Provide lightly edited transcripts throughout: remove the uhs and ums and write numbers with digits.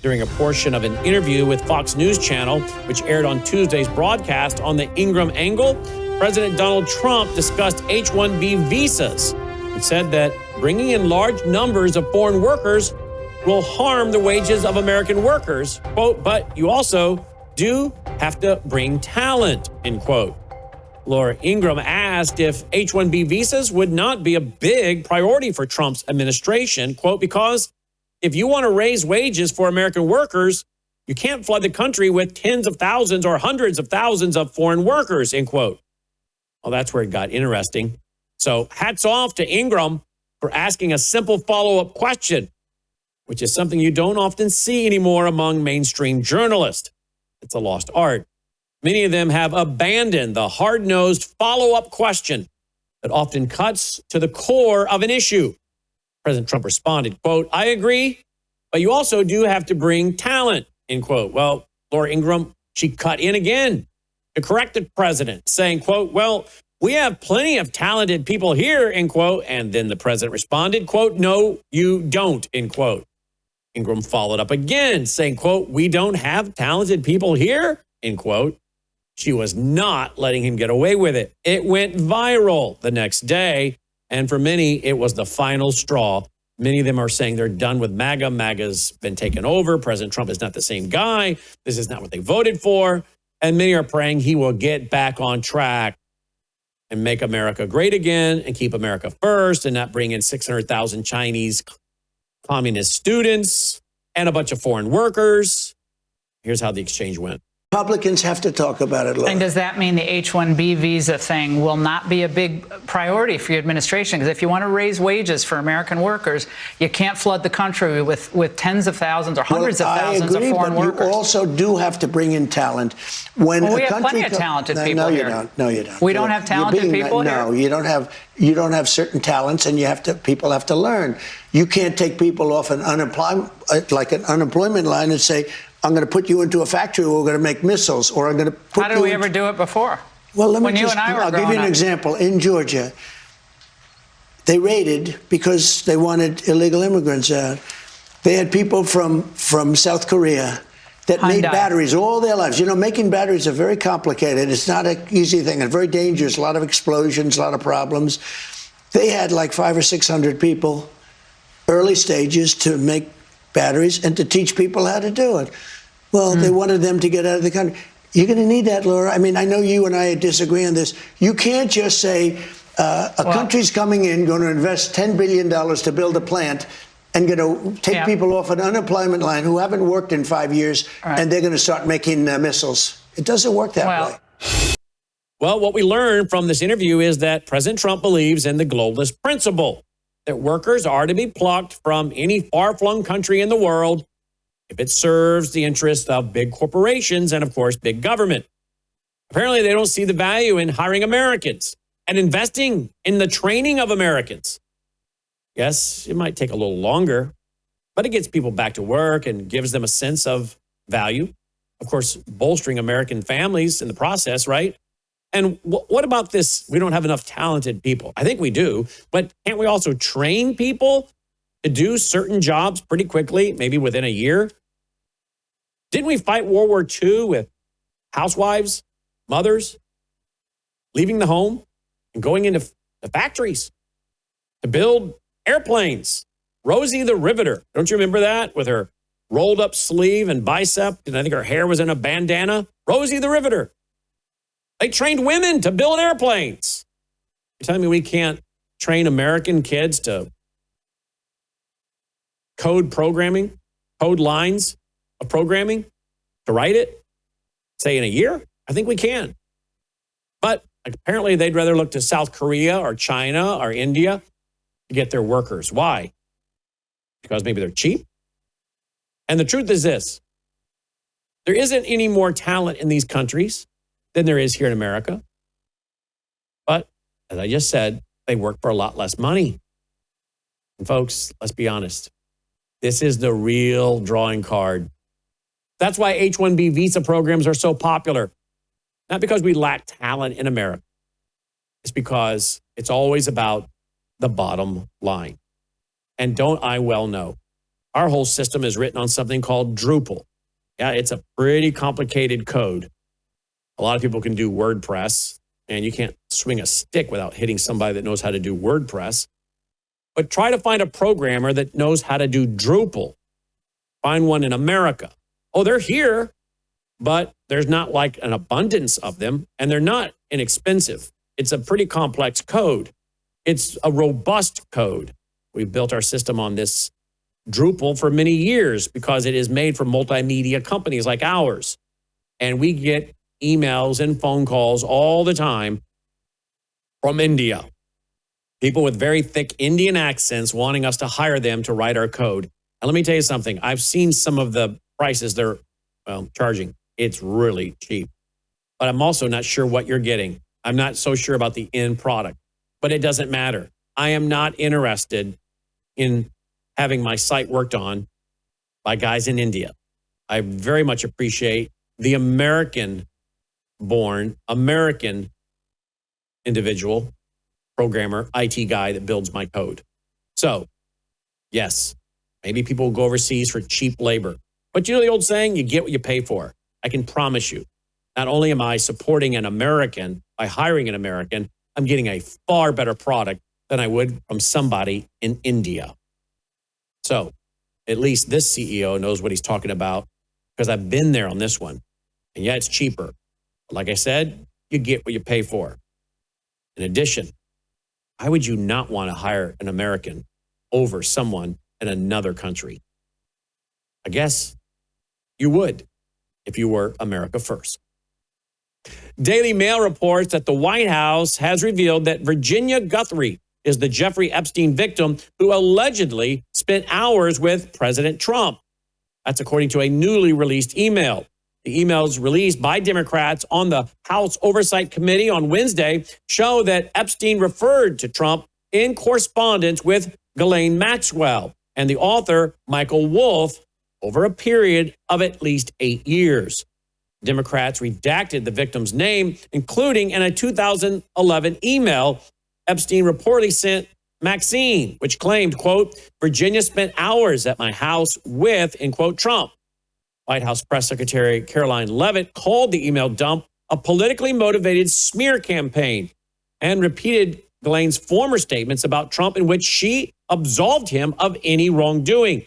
During a portion of an interview with Fox News Channel, which aired on Tuesday's broadcast on the Ingraham Angle, President Donald Trump discussed H-1B visas and said that bringing in large numbers of foreign workers will harm the wages of American workers, quote, but you also do have to bring talent, end quote. Laura Ingraham asked if H-1B visas would not be a big priority for Trump's administration, quote, because if you want to raise wages for American workers, you can't flood the country with tens of thousands or hundreds of thousands of foreign workers, end quote. Well, that's where it got interesting. So hats off to Ingraham for asking a simple follow-up question, which is something you don't often see anymore among mainstream journalists. It's a lost art. Many of them have abandoned the hard-nosed follow-up question that often cuts to the core of an issue. President Trump responded, quote, I agree, but you also do have to bring talent, end quote. Well, Laura Ingraham, she cut in again to correct the president, saying, quote, well, we have plenty of talented people here, end quote. And then the president responded, quote, no, you don't, end quote. Ingraham followed up again, saying, quote, we don't have talented people here, end quote. She was not letting him get away with it. It went viral the next day. And for many, it was the final straw. Many of them are saying they're done with MAGA. MAGA's been taken over. President Trump is not the same guy. This is not what they voted for. And many are praying he will get back on track and make America great again and keep America first and not bring in 600,000 Chinese communist students and a bunch of foreign workers. Here's how the exchange went. Republicans have to talk about it, Laura. And does that mean the H-1B visa thing will not be a big priority for your administration? Because if you want to raise wages for American workers, you can't flood the country with tens of thousands or hundreds of thousands of foreign workers. You also do have to bring in talent. When we have plenty of talented people here. No, you don't. We don't have talented people here? No, you don't have certain talents, and people have to learn. You can't take people off an unemployment line and say, I'm going to put you into a factory where we're going to make missiles, or I'm going to put How did we ever do it before? Well, I'll give you an example. In Georgia, they raided because they wanted illegal immigrants out. They had people from South Korea that made batteries all their lives. You know, making batteries are very complicated. It's not an easy thing and very dangerous. A lot of explosions, a lot of problems. They had like 500 or 600 people, early stages, to make batteries and to teach people how to do it. Well, they wanted them to get out of the country. You're going to need that, Laura. I mean, I know you and I disagree on this. You can't just say a country's coming in, going to invest $10 billion to build a plant and going to take people off an unemployment line who haven't worked in 5 years, and they're going to start making missiles. It doesn't work that way. Well, what we learned from this interview is that President Trump believes in the globalist principle, that workers are to be plucked from any far-flung country in the world if it serves the interest of big corporations and, of course, big government. Apparently, they don't see the value in hiring Americans and investing in the training of Americans. Yes, it might take a little longer, but it gets people back to work and gives them a sense of value. Of course, bolstering American families in the process, right? And what about this? We don't have enough talented people. I think we do, but can't we also train people to do certain jobs pretty quickly, maybe within a year? Didn't we fight World War II with housewives, mothers, leaving the home and going into the factories to build airplanes? Rosie the Riveter, don't you remember that? With her rolled up sleeve and bicep, and I think her hair was in a bandana. Rosie the Riveter. They trained women to build airplanes. You're telling me we can't train American kids to code programming, code lines of programming, to write it, say in a year? I think we can. But apparently they'd rather look to South Korea or China or India to get their workers. Why? Because maybe they're cheap? And the truth is this: there isn't any more talent in these countries than there is here in America. But as I just said, they work for a lot less money. And folks, let's be honest. This is the real drawing card. That's why H-1B visa programs are so popular. Not because we lack talent in America. It's because it's always about the bottom line. And don't I well know Our whole system is written on something called Drupal. Yeah, it's a pretty complicated code. A lot of people can do WordPress, and you can't swing a stick without hitting somebody that knows how to do WordPress. But try to find a programmer that knows how to do Drupal. Find one in America. Oh, they're here, but there's not like an abundance of them, and they're not inexpensive. It's a pretty complex code. It's a robust code. We've built our system on this Drupal for many years because it is made for multimedia companies like ours. And we get emails and phone calls all the time from India. People with very thick Indian accents wanting us to hire them to write our code. And let me tell you something. I've seen some of the prices they're charging. It's really cheap. But I'm also not sure what you're getting. I'm not so sure about the end product. But it doesn't matter. I am not interested in having my site worked on by guys in India. I very much appreciate the American-born, American individual, programmer, IT guy that builds my code. So, yes, maybe people will go overseas for cheap labor. But you know the old saying, you get what you pay for. I can promise you, not only am I supporting an American by hiring an American, I'm getting a far better product than I would from somebody in India. So at least this CEO knows what he's talking about because I've been there on this one. And yeah, it's cheaper. But like I said, you get what you pay for. In addition, why would you not want to hire an American over someone in another country? I guess you would if you were America first. Daily Mail reports that the White House has revealed that Virginia Guthrie is the Jeffrey Epstein victim who allegedly spent hours with President Trump. That's according to a newly released email. The emails released by Democrats on the House Oversight Committee on Wednesday show that Epstein referred to Trump in correspondence with Ghislaine Maxwell and the author Michael Wolff over a period of at least 8 years. Democrats redacted the victim's name, including in a 2011 email Epstein reportedly sent Maxine, which claimed, quote, Virginia spent hours at my house with, end quote, Trump. White House Press Secretary Caroline Leavitt called the email dump a politically motivated smear campaign and repeated Ghislaine's former statements about Trump in which she absolved him of any wrongdoing.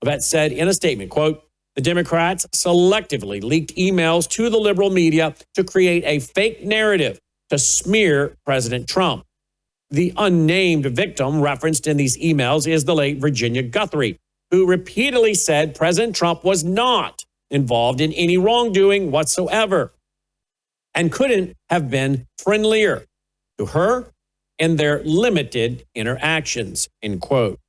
Leavitt said in a statement, quote, the Democrats selectively leaked emails to the liberal media to create a fake narrative to smear President Trump. The unnamed victim referenced in these emails is the late Virginia Guthrie, who repeatedly said President Trump was not involved in any wrongdoing whatsoever and couldn't have been friendlier to her in their limited interactions, end quote.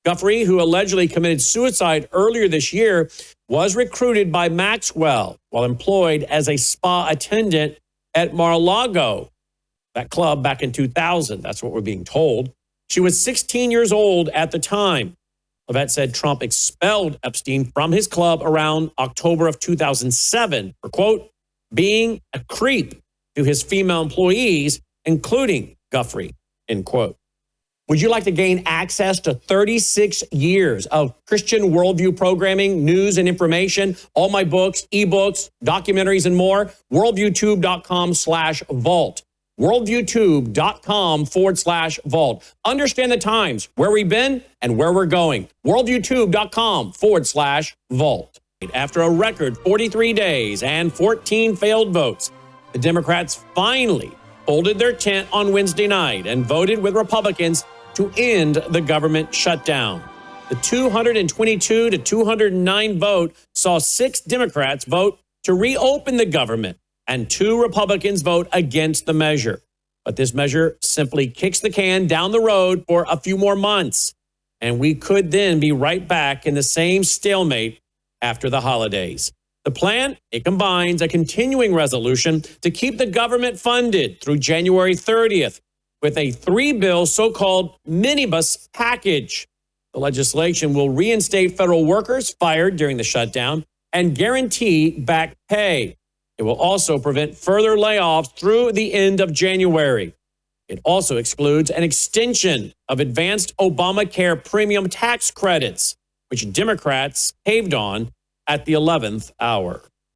Guthrie, who allegedly committed suicide earlier this year, was recruited by Maxwell while employed as a spa attendant at Mar-a-Lago, that club back in 2000. That's what we're being told. She was 16 years old at the time. Leavitt said Trump expelled Epstein from his club around October of 2007 for, quote, being a creep to his female employees, including Guthrie, end quote. Would you like to gain access to 36 years of Christian worldview programming, news and information, all my books, ebooks, documentaries, and more? Worldviewtube.com/vault. Worldviewtube.com/vault. Understand the times, where we've been and where we're going. Worldviewtube.com/vault. After a record 43 days and 14 failed votes, the Democrats finally folded their tent on Wednesday night and voted with Republicans to end the government shutdown. The 222 to 209 vote saw 6 Democrats vote to reopen the government and 2 Republicans vote against the measure. But this measure simply kicks the can down the road for a few more months, and we could then be right back in the same stalemate after the holidays. The plan, it combines a continuing resolution to keep the government funded through January 30th with a 3-bill so-called minibus package. The legislation will reinstate federal workers fired during the shutdown and guarantee back pay. It will also prevent further layoffs through the end of January. It also excludes an extension of advanced Obamacare premium tax credits, which Democrats caved on at the 11th hour.